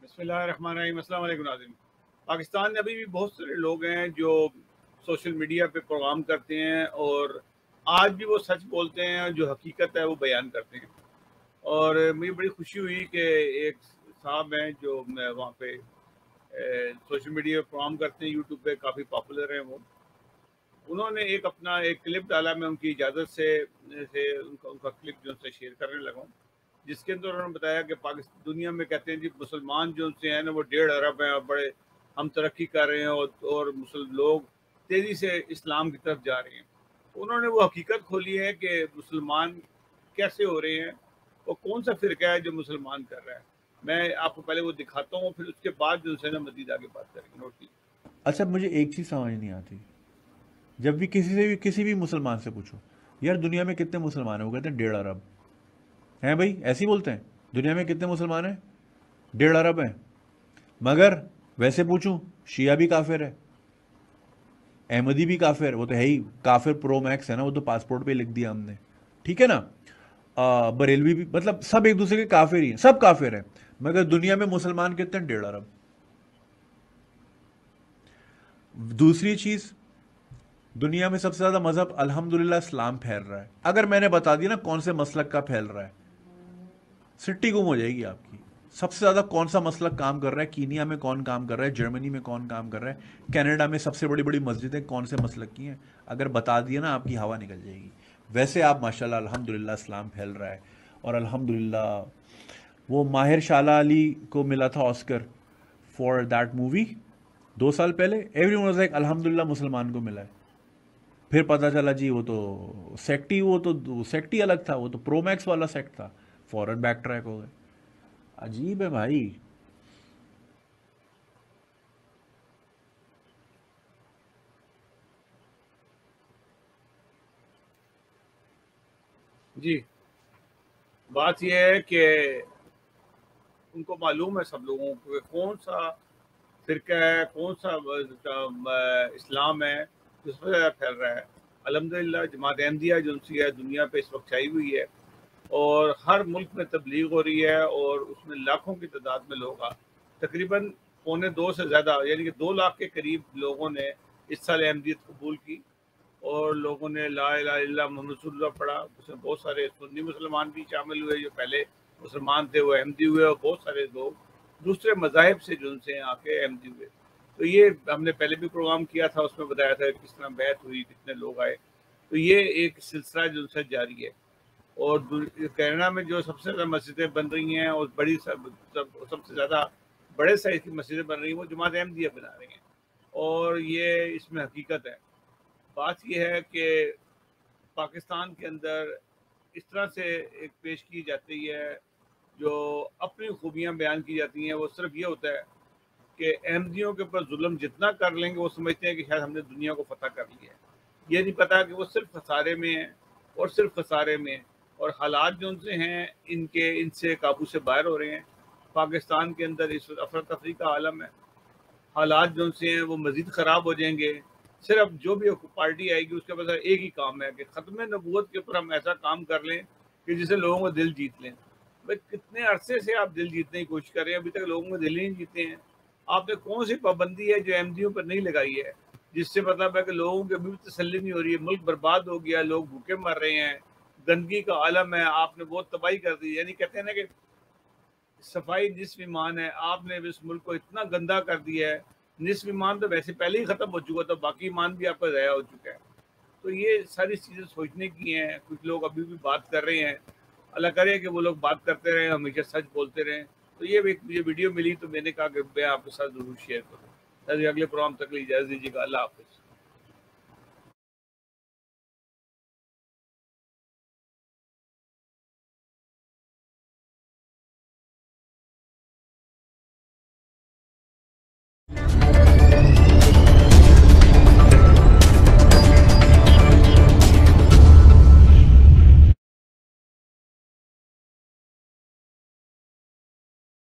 बिस्मिल्लाहिर्रहमानिर्रहीम। अस्सलाम वालेकुम नाज़रीन। पाकिस्तान में अभी भी बहुत सारे लोग हैं जो सोशल मीडिया पे प्रोग्राम करते हैं और आज भी वो सच बोलते हैं, जो हकीकत है वो बयान करते हैं। और मुझे बड़ी खुशी हुई कि एक साहब हैं जो मैं वहाँ पे सोशल मीडिया पे प्रोग्राम करते हैं, यूट्यूब पे काफ़ी पॉपुलर हैं वो। उन्होंने एक अपना एक क्लिप डाला, मैं उनकी इजाज़त से उनका उनका क्लिप जो उनसे शेयर करने लगा हूँ, जिसके अंदर उन्होंने बताया कि पाकिस्तान दुनिया में कहते हैं जी मुसलमान जो उनसे हैं ना वो 1.5 अरब हैं और बड़े हम तरक्की कर रहे हैं और मुसल लोग तेज़ी से इस्लाम की तरफ जा रहे हैं। तो उन्होंने वो हकीकत खोली है कि मुसलमान कैसे हो रहे हैं और कौन सा फ़िरका है जो मुसलमान कर रहा है। मैं आपको पहले वो दिखाता हूँ, फिर उसके बाद जो है ना मज़ीद आगे बात करेंगे। नोट कीजिए। अच्छा, मुझे एक चीज़ समझ नहीं आती। जब भी किसी भी मुसलमान से पूछो, यार दुनिया में कितने मुसलमान हैं, वो कहते हैं 1.5 अरब। हैं भाई, ऐसे ही बोलते हैं। दुनिया में कितने मुसलमान हैं? 1.5 अरब हैं। मगर वैसे पूछूं, शिया भी काफिर है, अहमदी भी काफिर है, वो तो है ही काफिर प्रो मैक्स है ना, वो तो पासपोर्ट पे लिख दिया हमने। ठीक है ना। बरेलवी भी, मतलब सब एक दूसरे के काफिर ही हैं, सब काफिर हैं। मगर दुनिया में मुसलमान कितने हैं? 1.5 अरब। दूसरी चीज, दुनिया में सबसे ज्यादा मजहब अल्हम्दुलिल्लाह इस्लाम फैल रहा है। अगर मैंने बता दिया ना कौन से मसलक का फैल रहा है, सिट्टी गुम हो जाएगी आपकी। सबसे ज्यादा कौन सा मसलक काम कर रहा है, कीनिया में कौन काम कर रहा है, जर्मनी में कौन काम कर रहा है, कनाडा में सबसे बड़ी बड़ी मस्जिदें कौन से मसलक की हैं, अगर बता दिया ना आपकी हवा निकल जाएगी। वैसे आप माशाल्लाह अल्हम्दुलिल्लाह इस्लाम फैल रहा है। और अल्हम्दुलिल्लाह वो माहिर शाला अली को मिला था ऑस्कर फॉर दैट मूवी 2 साल पहले। एवरीवन वाज लाइक अल्हम्दुलिल्लाह मुसलमान को मिला है। फिर पता चला जी वो सेक्ट ही अलग था, वो तो प्रोमैक्स वाला सेक्ट था। फौरन बैक ट्रैक हो गए। अजीब है भाई। जी, बात ये है कि उनको मालूम है सब लोगों को कि कौन सा फ़िरका है, कौन सा इस्लाम है जो सबसे ज़्यादा फैल रहा है। अल्हम्दुलिल्लाह जमात अहमदिया जो सी है दुनिया पे इस वक्त छाई हुई है और हर मुल्क में तबलीग हो रही है और उसमें लाखों की तादाद में लोग तकरीबन पौने 2 से ज़्यादा यानी कि 2 लाख के करीब लोगों ने इस साल अहमदियत कबूल की और लोगों ने ला इलाहा इल्लल्लाह मुहम्मद रसूलुल्लाह पढ़ा। उसमें बहुत सारे सुन्नी मुसलमान भी शामिल हुए, जो पहले मुसलमान थे वो अहमदी हुए और बहुत सारे लोग दूसरे मज़ाहिब से जो उनसे आके अहमदी हुए। तो ये हमने पहले भी प्रोग्राम किया था, उसमें बताया था किस तरह बैत हुई, कितने लोग आए। तो ये एक सिलसिला जो उनसे जारी है। और कनाडा में जो सबसे ज़्यादा मस्जिदें बन रही हैं और बड़ी सबसे ज़्यादा बड़े साइज़ की मस्जिदें बन रही हैं वो जमात अहमदिया बना रही हैं और ये इसमें हकीकत है। बात ये है कि पाकिस्तान के अंदर इस तरह से एक पेश की जाती है, जो अपनी खूबियाँ बयान की जाती हैं, वो सिर्फ़ ये होता है कि अहमदियों के ऊपर जुल्म जितना कर लेंगे, वो समझते हैं कि शायद हमने दुनिया को फ़तह कर लिया है। ये नहीं पता कि वो सिर्फ़ खसारे में हैं और सिर्फ़ खसारे में हैं और हालात जो उनसे हैं, इनसे काबू से बाहर हो रहे हैं। पाकिस्तान के अंदर इस वक़्त अफरा-तफ़री का आलम है। हालात जो उनसे हैं वो मज़ीद ख़राब हो जाएँगे। सिर्फ़ जो भी पार्टी आएगी उसके पास एक ही काम है कि ख़त्म नबूवत के ऊपर हम ऐसा काम कर लें कि जिससे लोगों का दिल जीत लें। भाई कितने अरसे से आप दिल जीतने की कोशिश कर रहे हैं, अभी तक लोगों के दिल ही नहीं जीते हैं। आपने कौन-सी पाबंदी है जो अहमदियों पर नहीं लगाई है, जिससे मतलब है कि लोगों की अभी भी तसल्ली नहीं हो रही है, मुल्क बर्बाद हो गया, लोग भूखे मर रहे हैं, गंदगी का आलम है, आपने बहुत तबाही कर दी। यानी कहते हैं ना कि सफाई निस्फ़ ईमान है, आपने इस मुल्क को इतना गंदा कर दिया है। निस्फ़ ईमान तो वैसे पहले ही ख़त्म हो चुका था, बाकी ईमान भी आपका ज़ाया हो चुका है। तो ये सारी चीज़ें सोचने की हैं, कुछ लोग अभी भी बात कर रहे हैं। अल्लाह करे कि वो लोग बात करते रहें, हमेशा सच बोलते रहें। तो ये एक मुझे वीडियो मिली तो मैंने कहा कि मैं आपके साथ ज़रूर शेयर करूँ। ताकि अगले प्रोग्राम तक के लिए इजाज़त दीजिएगा। अल्लाह हाफ़िज़।